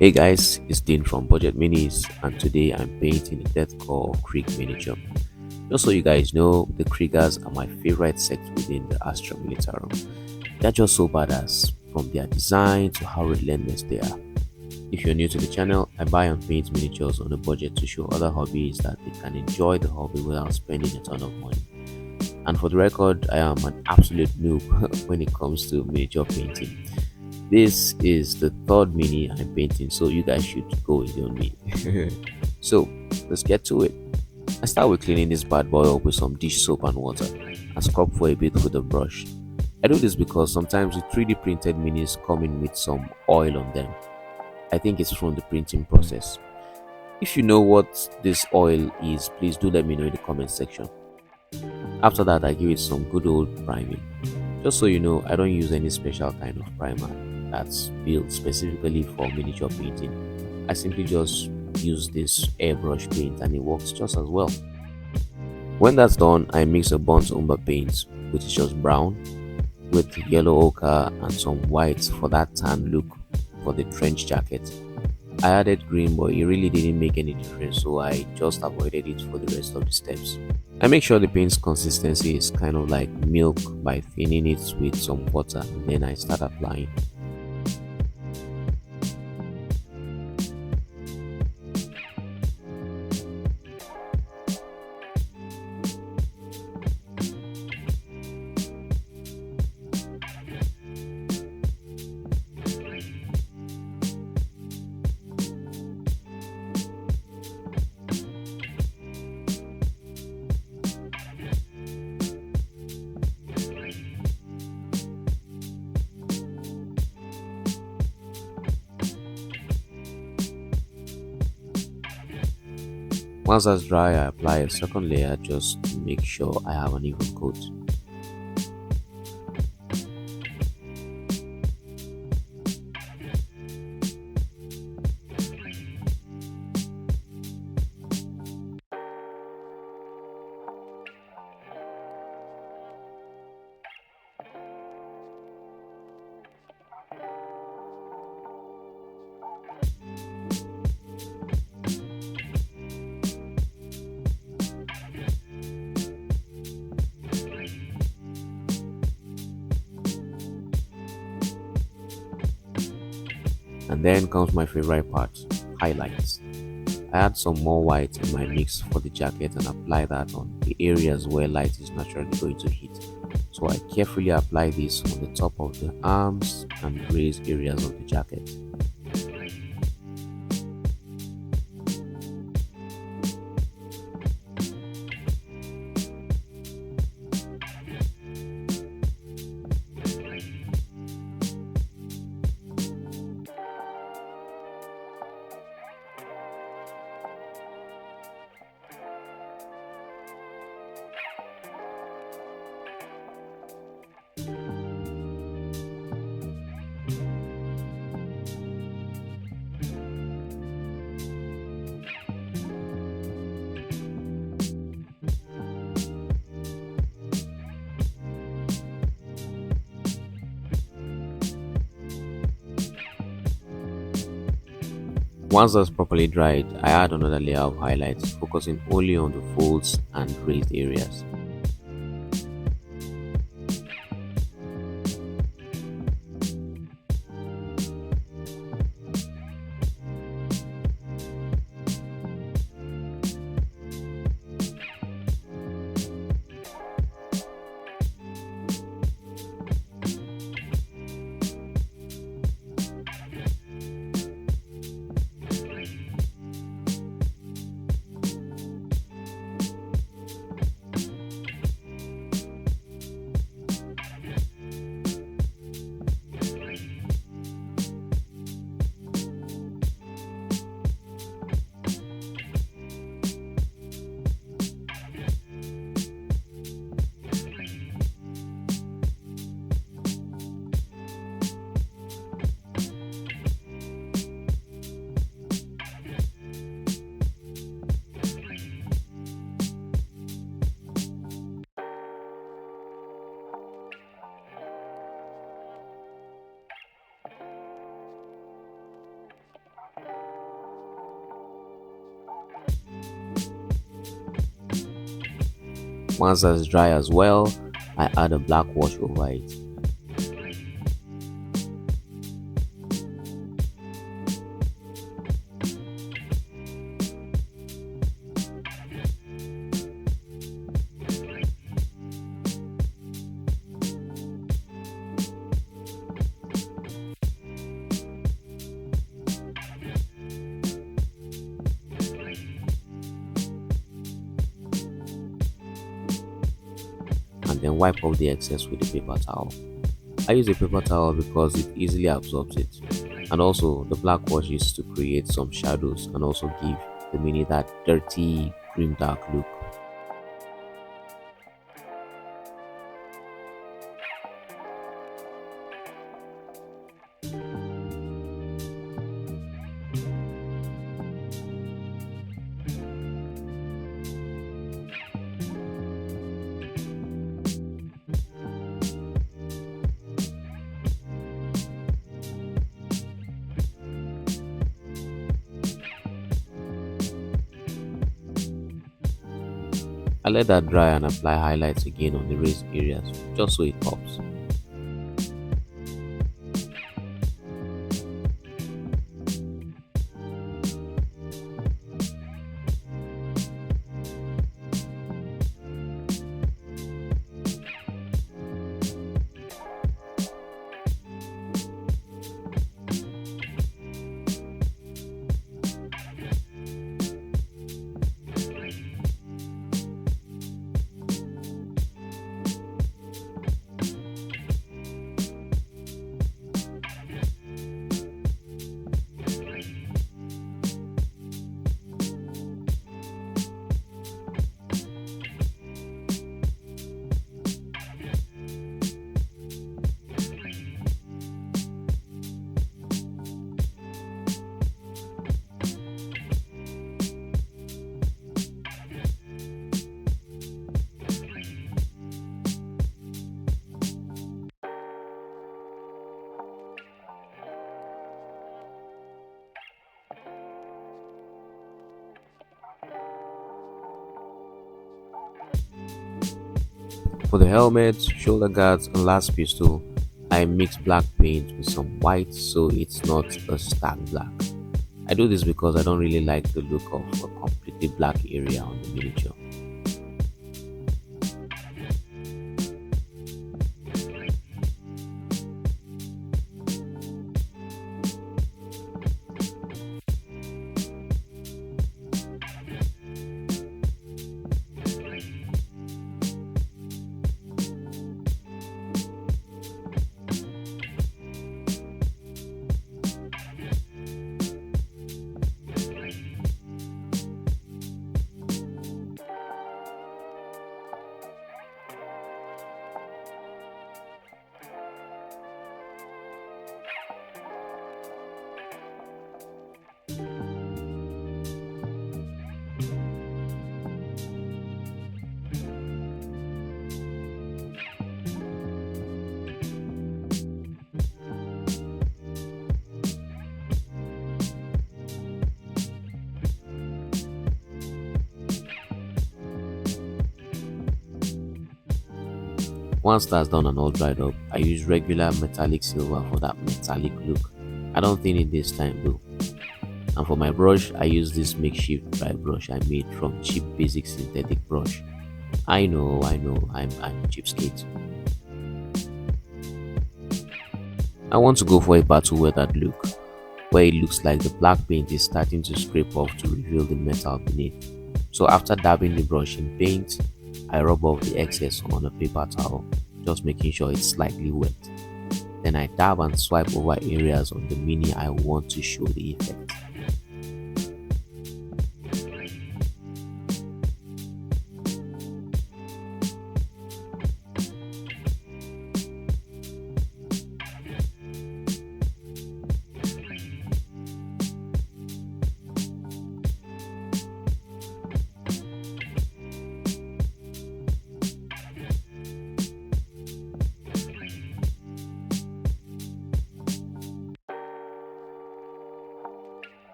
Hey guys, it's Dean from Budget Minis, and today I'm painting the Death Korps of Krieg miniature. Just so you guys know, the Kriegers are my favorite sect within the Astra Militarum. They're just so badass, from their design to how relentless they are. If you're new to the channel, I buy and paint miniatures on a budget to show other hobbies that they can enjoy the hobby without spending a ton of money. And for the record, I am an absolute noob when it comes to miniature painting. This is the third mini I'm painting, so you guys should go easy on me. So let's get to it. I start with cleaning this bad boy up with some dish soap and water and scrub for a bit with a brush. I do this because sometimes the 3D printed minis come in with some oil on them. I think it's from the printing process. If you know what this oil is, please do let me know in the comment section. After that, I give it some good old priming. Just so you know, I don't use any special kind of primer that's built specifically for miniature painting. I simply just use this airbrush paint and it works just as well. When that's done, I mix a burnt umber paint, which is just brown, with yellow ochre and some white for that tan look for the trench jacket. I added green, but it really didn't make any difference, so I just avoided it for the rest of the steps. I make sure the paint's consistency is kind of like milk by thinning it with some water, and then I start applying. Once that's dry, I apply a second layer just to make sure I have an even coat. And then comes my favorite part, highlights. I add some more white in my mix for the jacket and apply that on the areas where light is naturally going to hit. So I carefully apply this on the top of the arms and raised areas of the jacket. Once that's properly dried, I add another layer of highlights, focusing only on the folds and raised areas. Once that's dry as well, I add a black wash over it. And then wipe off the excess with a paper towel. I use a paper towel because it easily absorbs it. And also the black wash is to create some shadows and also give the mini that dirty grim dark look. I let that dry and apply highlights again on the raised areas just so it pops. For the helmet, shoulder guards and last pistol, I mix black paint with some white so it's not a stark black. I do this because I don't really like the look of a completely black area on the miniature. Once that's done and all dried up, I use regular metallic silver for that metallic look. I don't thin it this time though. And for my brush, I use this makeshift dry brush I made from cheap basic synthetic brush. I'm cheapskate. I want to go for a battle weathered look, where it looks like the black paint is starting to scrape off to reveal the metal beneath. So after dabbing the brush in paint, I rub off the excess on a paper towel, just making sure it's slightly wet. Then I dab and swipe over areas on the mini I want to show the effect.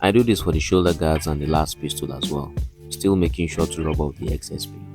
I do this for the shoulder guards and the last pistol as well, still making sure to rub off the excess paint.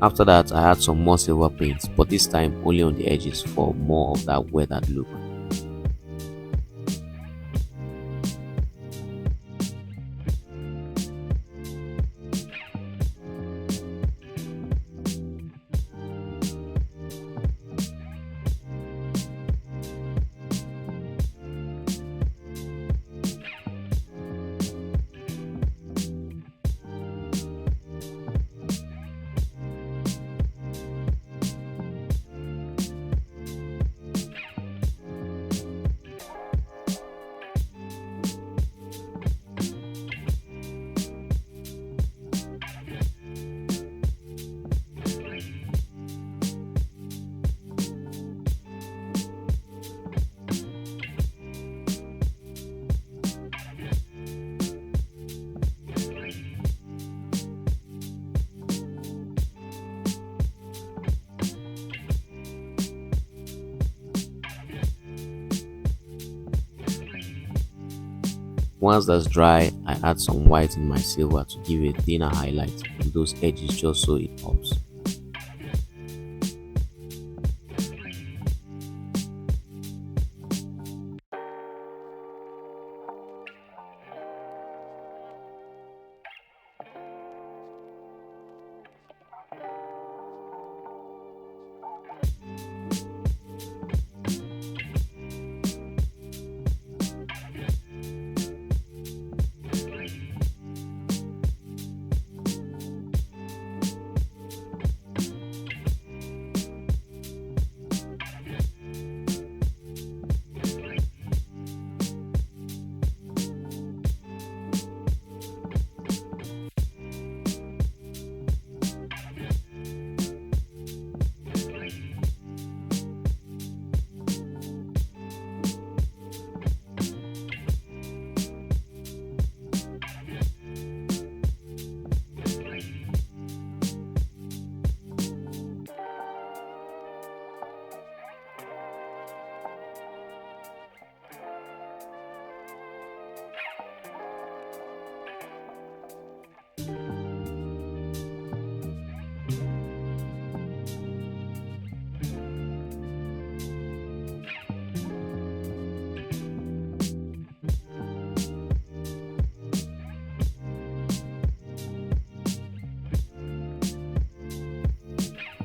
After that, I add some more silver paint, but this time only on the edges for more of that weathered look. Once that's dry, I add some white in my silver to give a thinner highlight on those edges just so it pops.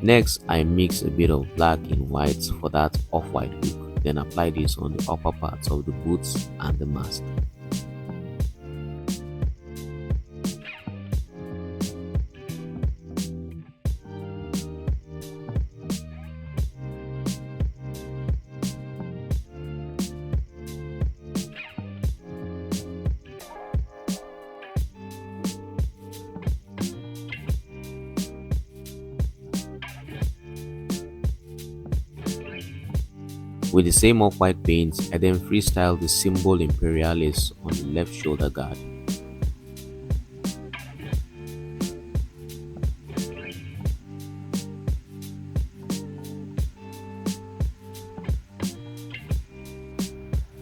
Next, I mix a bit of black in white for that off-white look, then apply this on the upper parts of the boots and the mask. With the same off-white paint, I then freestyle the symbol Imperialis on the left shoulder guard.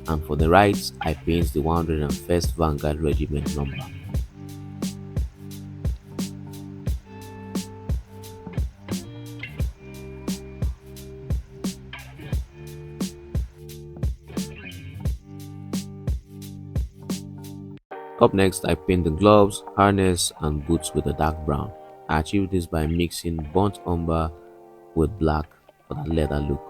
And for the right, I paint the 101st Vanguard Regiment number. Up next, I paint the gloves, harness and boots with a dark brown. I achieve this by mixing burnt umber with black for that leather look.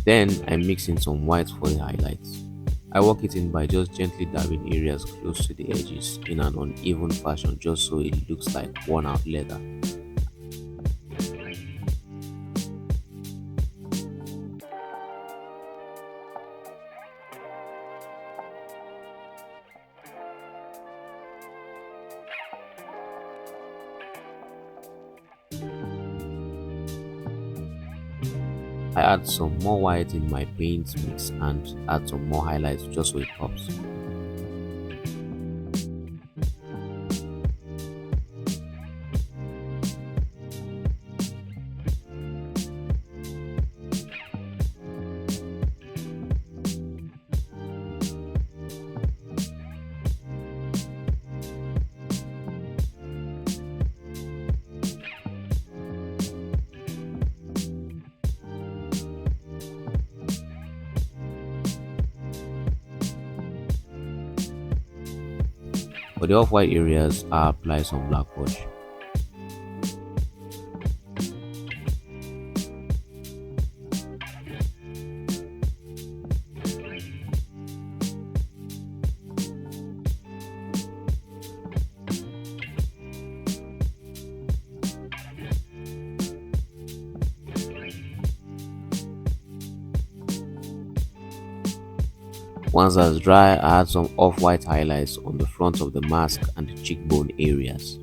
Then I mix in some white for the highlights. I work it in by just gently dabbing areas close to the edges in an uneven fashion just so it looks like worn out leather. I add some more white in my paint mix and add some more highlights just so it pops. For the off-white areas, I apply some black wash. Once that's dry, I add some off-white highlights on the front of the mask and the cheekbone areas.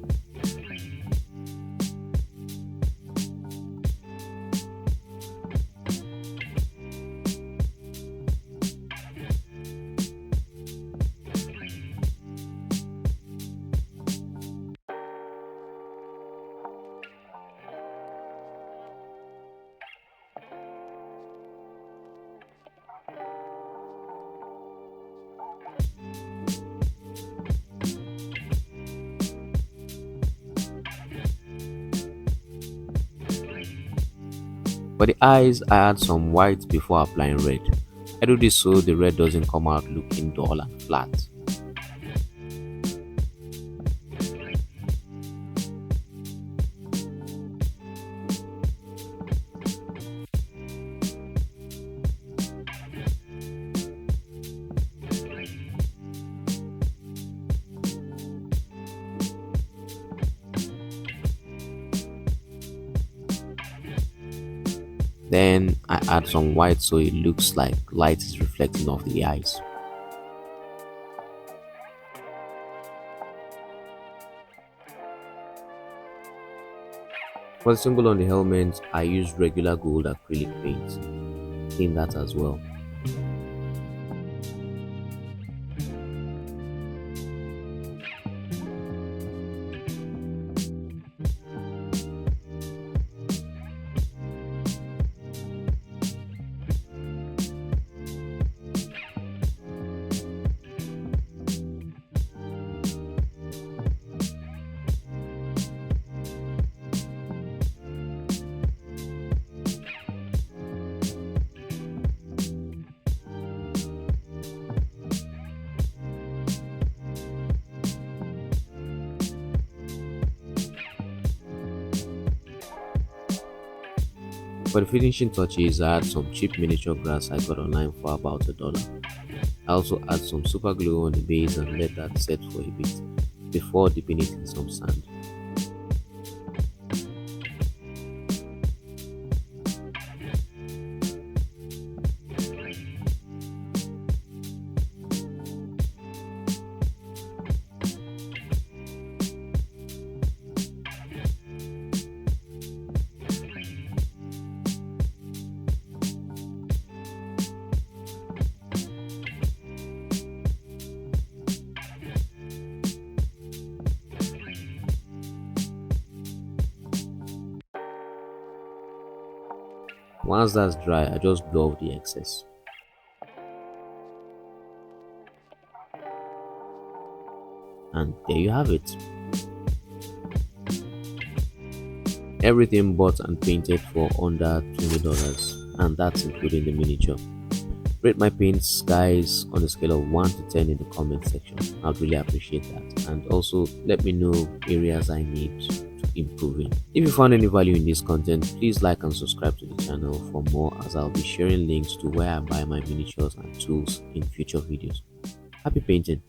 For the eyes, I add some white before applying red. I do this so the red doesn't come out looking dull and flat. Then I add some white so it looks like light is reflecting off the eyes. For the symbol on the helmet, I use regular gold acrylic paint. Clean that as well. For the finishing touches, I add some cheap miniature grass I got online for about $1. I also add some super glue on the base and let that set for a bit before dipping it in some sand. Once that's dry, I just blow off the excess. And there you have it. Everything bought and painted for under $20, and that's including the miniature. Rate my paints, guys, on a scale of 1 to 10 in the comment section. I'd really appreciate that. And also let me know areas I need to improving. If you found any value in this content, please like and subscribe to the channel for more, as I'll be sharing links to where I buy my miniatures and tools in future videos. Happy painting!